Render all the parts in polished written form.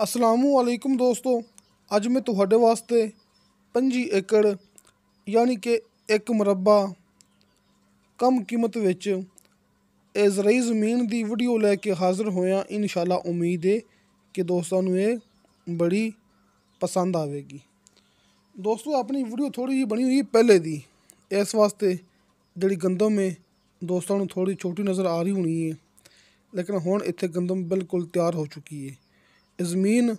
असलामुअलैकुम दोस्तों, अज मैं तुहाडे वास्ते 25 एकड़ यानी कि 1 मुरब्बा कम कीमत विच ज़रई ज़मीन की वीडियो लैके हाज़र होया। इंशाअल्लाह उम्मीद है कि दोस्तों ये बड़ी पसंद आवेगी। दोस्तों अपनी वीडियो थोड़ी जी बनी हुई पहले दी, इस वास्ते जी गंदम है दोस्तों थोड़ी छोटी नज़र आ रही होनी है, लेकिन हुण इत्थे गंदम बिल्कुल तैयार हो चुकी है। ज़मीन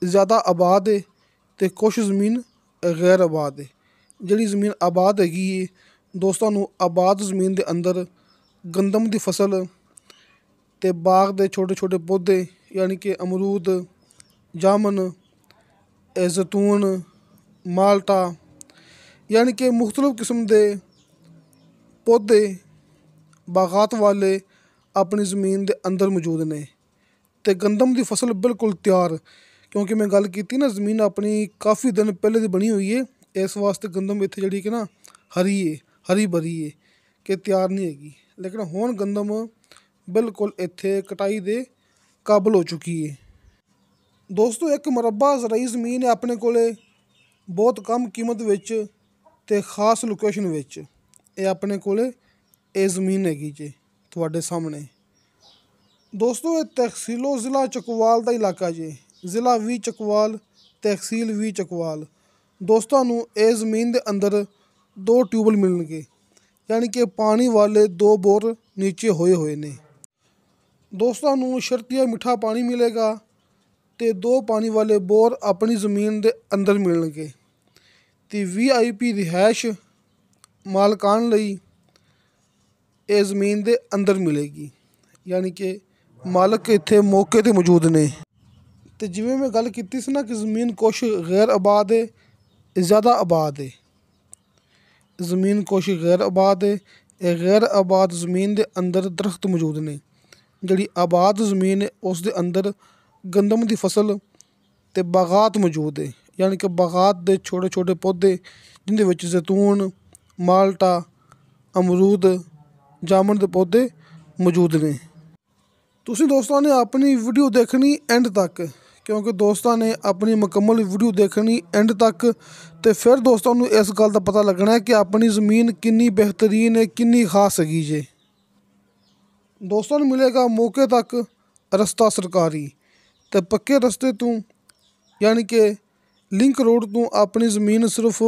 ज़्यादा आबाद है तो कुछ ज़मीन गैर आबाद है। जी ज़मीन आबाद हैगी है दोस्तों, आबाद ज़मीन के अंदर गंदम की फसल ते बाग के छोटे छोटे पौधे यानी कि अमरूद, जामन, जैतून, माल्टा यानी कि मुख्तलिफ किस्म के पौधे बागात वाले अपनी ज़मीन के अंदर मौजूद ने। तो गंदम की फसल बिल्कुल तैयार, क्योंकि मैं गल की ना ज़मीन अपनी काफ़ी दिन पहले की बनी हुई है, इस वास्ते गंदम इत्थे जी कि ना हरी है, हरी भरी है कि तैयार नहीं हैगी। लेकिन हुण गंदम बिल्कुल इत्थे कटाई दे काबिल हो चुकी है। दोस्तों 1 मुरब्बा ज़रई ज़मीन है अपने कोले बहुत कम कीमत विच ते खास लोकेशन विच। ये अपने कोले ये ज़मीन हैगी जी तुहाडे सामने। दोस्तों ये तहसीलो ज़िला चकवाल का इलाका जी, ज़िला वी चकवाल, तहसील वी चकवाल। दोस्तों ये ज़मीन के अंदर 2 ट्यूबल मिलणगे, यानी कि पानी वाले 2 बोर नीचे होए हुए ने। दोस्तों शर्तिया मिठा पानी मिलेगा तो 2 पानी वाले बोर अपनी ज़मीन के अंदर मिलणगे। तो VIP रिहायश मालकान लई ये ज़मीन के अंदर मिलेगी, यानी कि मालक इत्थे मौके ते मौजूद ने। तो जिवें मैं गल की सी ना कि ज़मीन कुछ गैर आबाद है, ज़्यादा आबाद है। ज़मीन कुछ गैर आबाद है, गैर आबाद ज़मीन के अंदर दरख्त मौजूद ने। जी आबाद ज़मीन है उस दे अंदर गंदम की फसल ते बागात मौजूद है, यानी कि बागात के छोटे छोटे पौधे जिंदे विच जैतून, माल्टा, अमरूद, जामन के पौधे मौजूद ने। तुसीं दोस्तों ने अपनी वीडियो देखनी एंड तक, क्योंकि दोस्तों ने अपनी मुकम्मल वीडियो देखनी एंड तक, तो फिर दोस्तों इस गल का पता लगना है कि अपनी ज़मीन कितनी बेहतरीन है, कितनी खास हैगी जे। दोस्तों मिलेगा मौके तक रस्ता सरकारी, तो पक्के रस्ते तू यानी कि लिंक रोड तू अपनी ज़मीन सिर्फ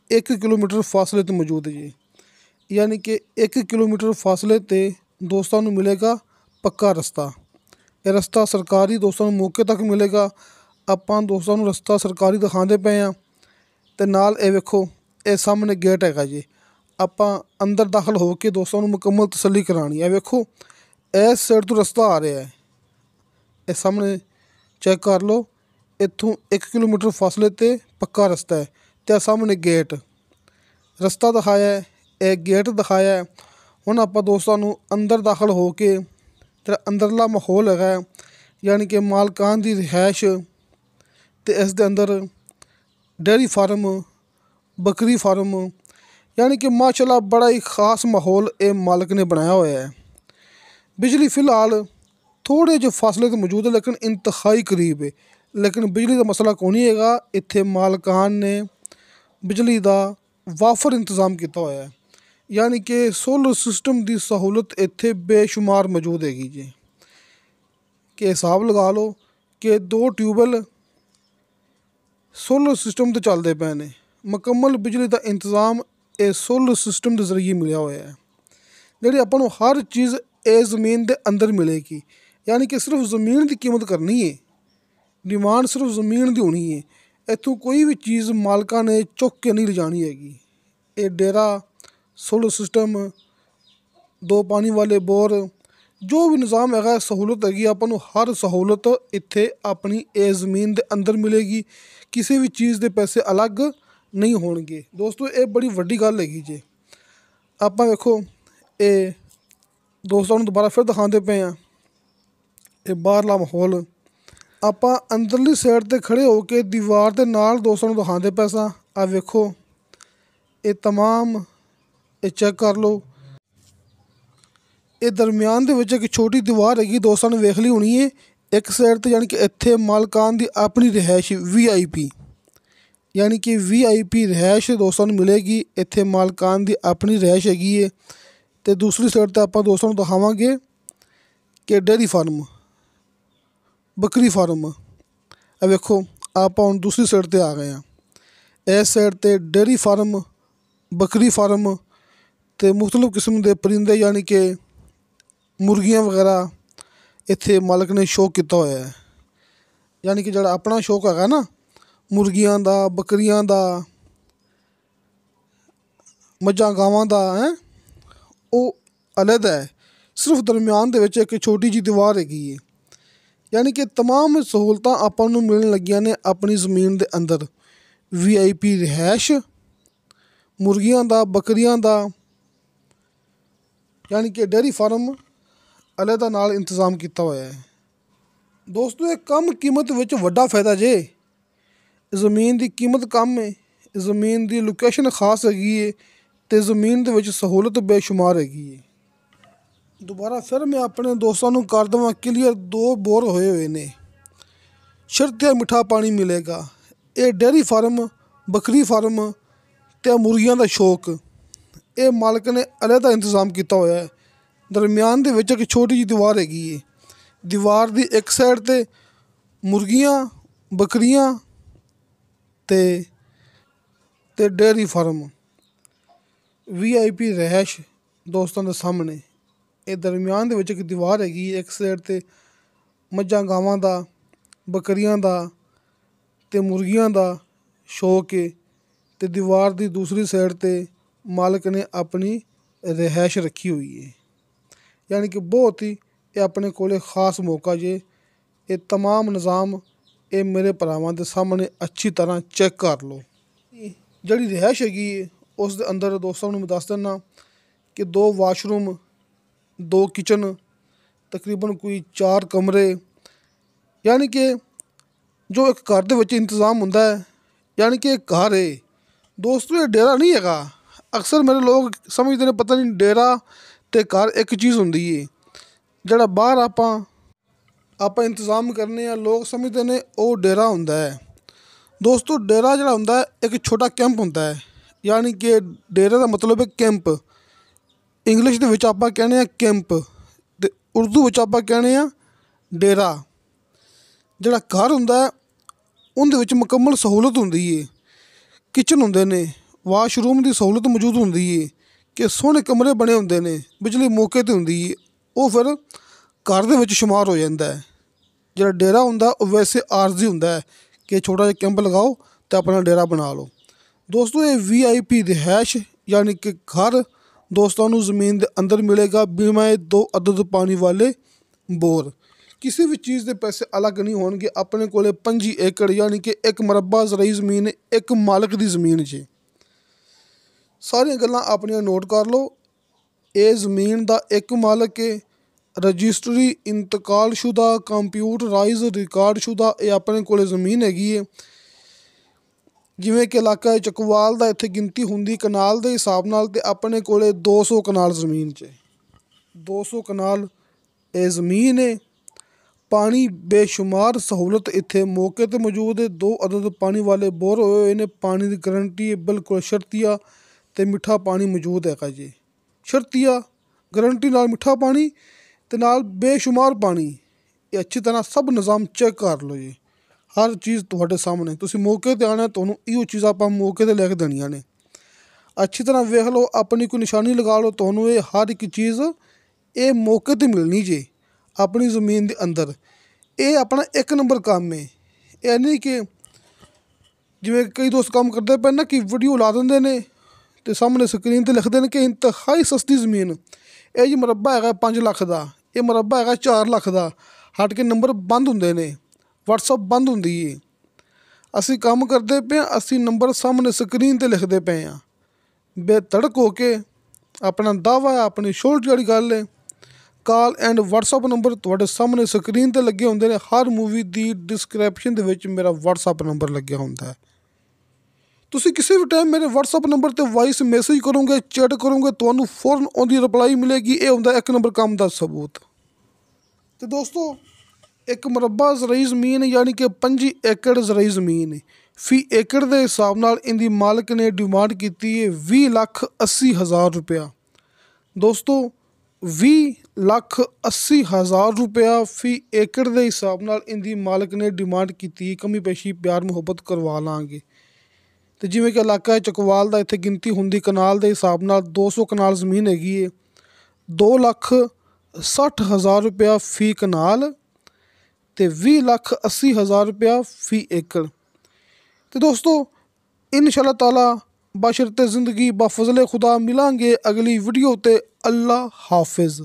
1 किलोमीटर फासले ते मौजूद है जी, यानी कि 1 किलोमीटर फासले ते दोस्तों मिलेगा पक्का रस्ता। ये रस्ता सरकारी दोस्तों मौके तक मिलेगा। आपां दोस्तों रस्ता सरकारी दिखाते पे हाँ, तो नाल ये वेखो ये सामने गेट हैगा जी। आपां अंदर दाखल हो के दोस्तों मुकम्मल तसल्ली करानी है। वेखो इस साइड तो रस्ता आ रहा है, ये सामने चेक कर लो, इत्थों 1 किलोमीटर फासले ते पक्का रस्ता है। तो सामने गेट रस्ता दिखाया है, ये गेट दिखाया है। हुण आपां दोस्तों अंदर दाखल हो के जो अंदरला माहौल है, यानी कि मालकान की रिहायश, तो इस दे अंदर डेयरी फार्म, बकरी फार्म, यानी कि माशाल्लाह बड़ा ही खास माहौल ये मालक ने बनाया हुआ है। बिजली फ़िलहाल थोड़े जो फासले तो मौजूद है, लेकिन इंतहाई करीब है। लेकिन बिजली का मसला कोई नहीं हैगा, इत्थे मालकान ने बिजली का वाफर इंतज़ाम किया हुआ है, यानी कि सोलर सिस्टम की सहूलत इत्थे बेशुमार मौजूद हैगी जी। कि हिसाब लगा लो कि 2 ट्यूबल सोलर सिस्टम तो चलते पे ने। मुकम्मल बिजली का इंतज़ाम ये सोलर सिस्टम के जरिए मिलया हुआ है। जी अपन हर चीज़ ये ज़मीन के अंदर मिलेगी, यानी कि सिर्फ ज़मीन की कीमत करनी है, डिमांड सिर्फ ज़मीन की होनी है। इत्थों कोई भी चीज़ मालका ने चुक के नहीं ले जानी हैगी। ये डेरा, सोलर सिस्टम, 2 पानी वाले बोर, जो भी निज़ाम है सहूलत हैगी, अपन हर सहूलत इत्थे अपनी ये ज़मीन के अंदर मिलेगी। किसी भी चीज़ के पैसे अलग नहीं होणगे। दोस्तों ये बड़ी वड्डी गल हैगी जी। आपां वेखो ये दोस्तों दोबारा फिर दिखाते पे हाँ, ये बाहरला माहौल। आपां अंदरली साइड ते खड़े होके दीवार के नाल दोस्तों दिखाते पे सां। आ वेखो ये तमाम ये चेक कर लो, ये दरम्यान दे विच एक छोटी दीवार हैगी दोस्तों ने वेख ली होनी है, ਇੱਕ ਸਾਈਡ 'ਤੇ ਯਾਨੀ ਕਿ ਇੱਥੇ ਮਾਲਕਾਨ ਦੀ ਆਪਣੀ ਰਿਹਾਇਸ਼ VIP, ਯਾਨੀ ਕਿ VIP ਰਿਹਾਇਸ਼ ਦੋਸਤਾਂ ਨੂੰ ਮਿਲੇਗੀ। ਇੱਥੇ ਮਾਲਕਾਨ ਦੀ ਆਪਣੀ ਰਿਹਾਇਸ਼ ਹੈਗੀ ਹੈ। ਅਤੇ ਦੂਸਰੀ ਸਾਈਡ 'ਤੇ ਆਪਾਂ ਦੋਸਤਾਂ ਨੂੰ ਦਿਖਾਵਾਂਗੇ ਕਿ ਡੇਅਰੀ ਫਾਰਮ, ਬੱਕਰੀ ਫਾਰਮ। ਇਹ ਵੇਖੋ ਆਪਾਂ ਹੁਣ ਦੂਸਰੀ ਸਾਈਡ 'ਤੇ ਆ ਗਏ ਹਾਂ। ਇਸ ਸਾਈਡ 'ਤੇ ਡੇਅਰੀ ਫਾਰਮ, ਬੱਕਰੀ ਫਾਰਮ ਅਤੇ ਮੁਖਤਲਿਫ ਕਿਸਮ ਦੇ ਪਰਿੰਦੇ ਯਾਨੀ ਕਿ ਮੁਰਗੀਆਂ ਵਗੈਰਾ ਇੱਥੇ ਮਾਲਕ ਨੇ ਸ਼ੌਕ ਕੀਤਾ ਹੋਇਆ ਹੈ। ਯਾਨੀ ਕਿ ਜਿਹੜਾ ਆਪਣਾ ਸ਼ੌਕ ਹੈਗਾ ਨਾ ਮੁਰਗੀਆਂ ਦਾ, ਬੱਕਰੀਆਂ ਦਾ, ਮੱਝਾਂ ਗਾਵਾਂ ਦਾ ਉਹ ਅਲੱਗ ਹੈ। ਸਿਰਫ ਦਰਮਿਆਨ ਦੇ ਵਿੱਚ ਇੱਕ ਛੋਟੀ ਜਿਹੀ ਦੀਵਾਰ ਹੈਗੀ ਹੈ। ਯਾਨੀ ਕਿ ਤਮਾਮ ਸਹੂਲਤਾਂ ਆਪਾਂ ਨੂੰ ਮਿਲਣ ਲੱਗੀਆਂ ਨੇ ਆਪਣੀ ਜ਼ਮੀਨ ਦੇ ਅੰਦਰ। VIP ਰਿਹਾਇਸ਼, ਮੁਰਗੀਆਂ ਦਾ, ਬੱਕਰੀਆਂ ਦਾ, ਯਾਨੀ ਕਿ ਡੇਅਰੀ ਫਾਰਮ ਅਲੱਗ ਨਾਲ ਇੰਤਜ਼ਾਮ ਕੀਤਾ ਹੋਇਆ ਹੈ। ਦੋਸਤੋ ਇਹ ਕਮ ਕੀਮਤ ਵਿੱਚ ਵੱਡਾ ਫਾਇਦਾ ਜੇ। ਜ਼ਮੀਨ ਦੀ ਕੀਮਤ ਕਮ ਹੈ, ਜ਼ਮੀਨ ਦੀ ਲੋਕੇਸ਼ਨ ਖਾਸ ਹੈਗੀ ਹੈ ਅਤੇ ਜ਼ਮੀਨ ਦੇ ਵਿੱਚ ਸਹੂਲਤ ਬੇਸ਼ੁਮਾਰ ਹੈਗੀ ਹੈ। ਦੁਬਾਰਾ ਫਿਰ ਮੈਂ ਆਪਣੇ ਦੋਸਤਾਂ ਨੂੰ ਕਰ ਦੇਵਾਂ ਕਲੀਅਰ, 2 ਬੋਰ ਹੋਏ ਨੇ। ਸ਼ਰਤੀਆ ਮਿੱਠਾ ਪਾਣੀ ਮਿਲੇਗਾ। ਇਹ ਡੇਅਰੀ ਫਾਰਮ, ਬੱਕਰੀ ਫਾਰਮ ਅਤੇ ਮੁਰਗੀਆਂ ਦਾ ਸ਼ੌਕ, ਇਹ ਮਾਲਕ ਨੇ ਅਲੱਗ ਦਾ ਇੰਤਜ਼ਾਮ ਕੀਤਾ ਹੋਇਆ ਹੈ। ਦਰਮਿਆਨ ਦੇ ਵਿੱਚ ਇੱਕ ਛੋਟੀ ਜਿਹੀ ਦੀਵਾਰ ਹੈਗੀ ਹੈ। ਦੀਵਾਰ ਦੀ ਇੱਕ ਸਾਈਡ 'ਤੇ ਮੁਰਗੀਆਂ, ਬੱਕਰੀਆਂ ਅਤੇ ਡੇਅਰੀ ਫਾਰਮ। VIP ਰਿਹਾਇਸ਼ ਦੋਸਤਾਂ ਦੇ ਸਾਹਮਣੇ। ਇਹ ਦਰਮਿਆਨ ਦੇ ਵਿੱਚ ਇੱਕ ਦੀਵਾਰ ਹੈਗੀ। ਇੱਕ ਸਾਈਡ 'ਤੇ ਮੱਝਾਂ ਗਾਵਾਂ ਦਾ, ਬੱਕਰੀਆਂ ਦਾ ਅਤੇ ਮੁਰਗੀਆਂ ਦਾ ਸ਼ੌਕ ਹੈ ਅਤੇ ਦੀਵਾਰ ਦੀ ਦੂਸਰੀ ਸਾਈਡ 'ਤੇ ਮਾਲਕ ਨੇ ਆਪਣੀ ਰਿਹਾਇਸ਼ ਰੱਖੀ ਹੋਈ ਹੈ। ਯਾਨੀ ਕਿ ਬਹੁਤ ਹੀ ਇਹ ਆਪਣੇ ਕੋਲ ਖਾਸ ਮੌਕਾ ਜੇ। ਇਹ ਤਮਾਮ ਨਿਜ਼ਾਮ ਇਹ ਮੇਰੇ ਭਰਾਵਾਂ ਦੇ ਸਾਹਮਣੇ ਅੱਛੀ ਤਰ੍ਹਾਂ ਚੈੱਕ ਕਰ ਲਓ। ਜਿਹੜੀ ਰਿਹਾਇਸ਼ ਹੈਗੀ ਹੈ ਉਸ ਦੇ ਅੰਦਰ ਦੋਸਤਾਂ ਨੂੰ ਮੈਂ ਦੱਸ ਦਿੰਦਾ ਕਿ 2 ਵਾਸ਼ਰੂਮ, 2 ਕਿਚਨ, ਤਕਰੀਬਨ ਕੋਈ 4 ਕਮਰੇ, ਯਾਨੀ ਕਿ ਜੋ ਇੱਕ ਘਰ ਦੇ ਵਿੱਚ ਇੰਤਜ਼ਾਮ ਹੁੰਦਾ ਹੈ। ਯਾਨੀ ਕਿ ਇੱਕ ਘਰ ਹੈ ਦੋਸਤੋ, ਇਹ ਡੇਰਾ ਨਹੀਂ ਹੈਗਾ। ਅਕਸਰ ਮੇਰੇ ਲੋਕ ਸਮਝਦੇ ਨੇ ਪਤਾ ਨਹੀਂ ਡੇਰਾ ਅਤੇ ਘਰ ਇੱਕ ਚੀਜ਼ ਹੁੰਦੀ ਹੈ। ਜਿਹੜਾ ਬਾਹਰ ਆਪਾਂ ਇੰਤਜ਼ਾਮ ਕਰਨੇ ਆ, ਲੋਕ ਸਮਝਦੇ ਨੇ ਉਹ ਡੇਰਾ ਹੁੰਦਾ ਹੈ। ਦੋਸਤੋ ਡੇਰਾ ਜਿਹੜਾ ਹੁੰਦਾ ਹੈ ਇੱਕ ਛੋਟਾ ਕੈਂਪ ਹੁੰਦਾ ਹੈ। ਯਾਨੀ ਕਿ ਡੇਰੇ ਦਾ ਮਤਲਬ ਹੈ ਕੈਂਪ। ਇੰਗਲਿਸ਼ ਦੇ ਵਿੱਚ ਆਪਾਂ ਕਹਿੰਦੇ ਹਾਂ ਕੈਂਪ ਅਤੇ ਉਰਦੂ ਵਿੱਚ ਆਪਾਂ ਕਹਿੰਦੇ ਹਾਂ ਡੇਰਾ। ਜਿਹੜਾ ਘਰ ਹੁੰਦਾ ਹੈ ਉਹਦੇ ਵਿੱਚ ਮੁਕੰਮਲ ਸਹੂਲਤ ਹੁੰਦੀ ਹੈ। ਕਿਚਨ ਹੁੰਦੇ ਨੇ, ਵਾਸ਼ਰੂਮ ਦੀ ਸਹੂਲਤ ਮੌਜੂਦ ਹੁੰਦੀ ਹੈ ਕਿ ਸੋਹਣੇ ਕਮਰੇ ਬਣੇ ਹੁੰਦੇ ਨੇ, ਬਿਜਲੀ ਮੌਕੇ 'ਤੇ ਹੁੰਦੀ ਹੈ। ਉਹ ਫਿਰ ਘਰ ਦੇ ਵਿੱਚ ਸ਼ੁਮਾਰ ਹੋ ਜਾਂਦਾ ਹੈ। ਜਿਹੜਾ ਡੇਰਾ ਹੁੰਦਾ ਉਹ ਵੈਸੇ ਆਰਜ਼ੀ ਹੁੰਦਾ ਹੈ ਕਿ ਛੋਟਾ ਜਿਹਾ ਕੈਂਪ ਲਗਾਓ ਅਤੇ ਆਪਣਾ ਡੇਰਾ ਬਣਾ ਲਓ। ਦੋਸਤੋ ਇਹ VIP ਰਿਹਾਇਸ਼ ਯਾਨੀ ਕਿ ਘਰ ਦੋਸਤਾਂ ਨੂੰ ਜ਼ਮੀਨ ਦੇ ਅੰਦਰ ਮਿਲੇਗਾ ਬਿਮਾਏ 2 ਅਦਦ ਪਾਣੀ ਵਾਲੇ ਬੋਰ। ਕਿਸੇ ਵੀ ਚੀਜ਼ ਦੇ ਪੈਸੇ ਅਲੱਗ ਨਹੀਂ ਹੋਣਗੇ। ਆਪਣੇ ਕੋਲ 25 ਏਕੜ ਯਾਨੀ ਕਿ 1 ਮਰਬਾ ਜ਼ਰਾਈ ਜ਼ਮੀਨ, ਇੱਕ ਮਾਲਕ ਦੀ ਜ਼ਮੀਨ 'ਚ। ਸਾਰੀਆਂ ਗੱਲਾਂ ਆਪਣੀਆਂ ਨੋਟ ਕਰ ਲਓ। ਇਹ ਜ਼ਮੀਨ ਦਾ ਇੱਕ ਮਾਲਕ ਹੈ। ਰਜਿਸਟਰੀ ਇੰਤਕਾਲਸ਼ੁਦਾ, ਕੰਪਿਊਟਰਾਈਜ਼ ਰਿਕਾਰਡਸ਼ੁਦਾ ਇਹ ਆਪਣੇ ਕੋਲ ਜ਼ਮੀਨ ਹੈਗੀ ਹੈ। ਜਿਵੇਂ ਕਿ ਇਲਾਕਾ ਚੱਕਵਾਲ ਦਾ ਇੱਥੇ ਗਿਣਤੀ ਹੁੰਦੀ ਕਨਾਲ ਦੇ ਹਿਸਾਬ ਨਾਲ, ਅਤੇ ਆਪਣੇ ਕੋਲ 200 ਕਨਾਲ ਜ਼ਮੀਨ 'ਚ 200 ਕਨਾਲ ਇਹ ਜ਼ਮੀਨ ਹੈ। ਪਾਣੀ ਬੇਸ਼ੁਮਾਰ ਸਹੂਲਤ ਇੱਥੇ ਮੌਕੇ 'ਤੇ ਮੌਜੂਦ ਹੈ। 2 ਅਦਦ ਪਾਣੀ ਵਾਲੇ ਬੋਰ ਹੋਏ ਹੋਏ ਨੇ। ਪਾਣੀ ਦੀ ਗਰੰਟੀ ਹੈ ਬਿਲਕੁਲ ਸ਼ਰਤੀਆ ਅਤੇ ਮਿੱਠਾ ਪਾਣੀ ਮੌਜੂਦ ਹੈਗਾ ਜੀ। ਸ਼ਰਤੀਆ ਗਰੰਟੀ ਨਾਲ ਮਿੱਠਾ ਪਾਣੀ ਅਤੇ ਨਾਲ ਬੇਸ਼ੁਮਾਰ ਪਾਣੀ। ਇਹ ਅੱਛੀ ਤਰ੍ਹਾਂ ਸਭ ਨਿਜ਼ਾਮ ਚੈੱਕ ਕਰ ਲਓ ਜੀ। ਹਰ ਚੀਜ਼ ਤੁਹਾਡੇ ਸਾਹਮਣੇ। ਤੁਸੀਂ ਮੌਕੇ 'ਤੇ ਆਉਣਾ, ਤੁਹਾਨੂੰ ਇਹੋ ਚੀਜ਼ਾਂ ਆਪਾਂ ਮੌਕੇ 'ਤੇ ਲੈ ਕੇ ਦੇਣੀਆਂ ਨੇ। ਅੱਛੀ ਤਰ੍ਹਾਂ ਵੇਖ ਲਓ, ਆਪਣੀ ਕੋਈ ਨਿਸ਼ਾਨੀ ਲਗਾ ਲਓ, ਤੁਹਾਨੂੰ ਇਹ ਹਰ ਇੱਕ ਚੀਜ਼ ਇਹ ਮੌਕੇ 'ਤੇ ਮਿਲਣੀ ਜੇ ਆਪਣੀ ਜ਼ਮੀਨ ਦੇ ਅੰਦਰ। ਇਹ ਆਪਣਾ 1 ਨੰਬਰ ਕੰਮ ਹੈ। ਇਹ ਨਹੀਂ ਕਿ ਜਿਵੇਂ ਕਈ ਦੋਸਤ ਕੰਮ ਕਰਦੇ ਪਏ ਨਾ ਕਿ ਵੀਡੀਓ ਲਾ ਦਿੰਦੇ ਨੇ ਅਤੇ ਸਾਹਮਣੇ ਸਕਰੀਨ 'ਤੇ ਲਿਖਦੇ ਨੇ ਕਿ ਇੰਤਹਾਈ ਸਸਤੀ ਜ਼ਮੀਨ। ਇਹ ਜੀ ਮੁਰੱਬਾ ਹੈਗਾ 5 ਲੱਖ ਦਾ, ਇਹ ਮੁਰੱਬਾ ਹੈਗਾ 4 ਲੱਖ ਦਾ। ਹਟ ਕੇ ਨੰਬਰ ਬੰਦ ਹੁੰਦੇ ਨੇ, ਵਟਸਐਪ ਬੰਦ ਹੁੰਦੀ ਹੈ। ਅਸੀਂ ਕੰਮ ਕਰਦੇ ਪਏ ਹਾਂ, ਅਸੀਂ ਨੰਬਰ ਸਾਹਮਣੇ ਸਕਰੀਨ 'ਤੇ ਲਿਖਦੇ ਪਏ ਹਾਂ। ਬੇਧੜਕ ਹੋ ਕੇ ਆਪਣਾ ਦਾਅਵਾ ਹੈ, ਆਪਣੀ ਸ਼ੋਲਟੀ ਵਾਲੀ ਗੱਲ ਹੈ। ਕਾਲ ਐਂਡ ਵਟਸਐਪ ਨੰਬਰ ਤੁਹਾਡੇ ਸਾਹਮਣੇ ਸਕਰੀਨ 'ਤੇ ਲੱਗੇ ਹੁੰਦੇ ਨੇ। ਹਰ ਮੂਵੀ ਦੀ ਡਿਸਕ੍ਰਿਪਸ਼ਨ ਦੇ ਵਿੱਚ ਮੇਰਾ ਵਟਸਐਪ ਨੰਬਰ ਲੱਗਿਆ ਹੁੰਦਾ ਹੈ। ਤੁਸੀਂ ਕਿਸੇ ਵੀ ਟਾਈਮ ਮੇਰੇ ਵਟਸਐਪ ਨੰਬਰ 'ਤੇ ਵਾਇਸ ਮੈਸੇਜ ਕਰੋਗੇ, ਚੈਟ ਕਰੋਗੇ, ਤੁਹਾਨੂੰ ਫੌਰਨ ਉਹਦੀ ਰਿਪਲਾਈ ਮਿਲੇਗੀ। ਇਹ ਹੁੰਦਾ 1 ਨੰਬਰ ਕੰਮ ਦਾ ਸਬੂਤ। ਅਤੇ ਦੋਸਤੋ ਇੱਕ ਮੁਰੱਬਾ ਜ਼ਰਈ ਜ਼ਮੀਨ ਯਾਨੀ ਕਿ 25 ਏਕੜ ਜ਼ਰਈ ਜ਼ਮੀਨ ਫੀ ਏਕੜ ਦੇ ਹਿਸਾਬ ਨਾਲ ਇਹਦੀ ਮਾਲਕ ਨੇ ਡਿਮਾਂਡ ਕੀਤੀ ਹੈ 20,80,000 ਰੁਪਇਆ। ਦੋਸਤੋ 20,80,000 ਰੁਪਇਆ ਫੀ ਏਕੜ ਦੇ ਹਿਸਾਬ ਨਾਲ ਇਹਦੀ ਮਾਲਕ ਨੇ ਡਿਮਾਂਡ ਕੀਤੀ ਹੈ। ਕਮੀ ਪੇਸ਼ੀ ਪਿਆਰ ਮੁਹੱਬਤ ਕਰਵਾ ਲਾਂਗੇ। ਅਤੇ ਜਿਵੇਂ ਕਿ ਇਲਾਕਾ ਚਕਵਾਲ ਦਾ ਇੱਥੇ ਗਿਣਤੀ ਹੁੰਦੀ ਕਨਾਲ ਦੇ ਹਿਸਾਬ ਨਾਲ 200 ਕਨਾਲ ਜ਼ਮੀਨ ਹੈਗੀ ਹੈ। 2,60,000 ਰੁਪਇਆ ਫੀ ਕਨਾਲ ਅਤੇ 20,80,000 ਰੁਪਇਆ ਫੀ ਏਕੜ। ਅਤੇ ਦੋਸਤੋ ਇਨਸ਼ਾ ਅੱਲਾਹ ਤਾਲਾ ਬਸ਼ਰਤੇ ਜ਼ਿੰਦਗੀ ਬਫਜ਼ਲੇ ਖੁਦਾ ਮਿਲਾਂਗੇ ਅਗਲੀ ਵੀਡੀਓ 'ਤੇ। ਅੱਲਾ ਹਾਫਿਜ਼।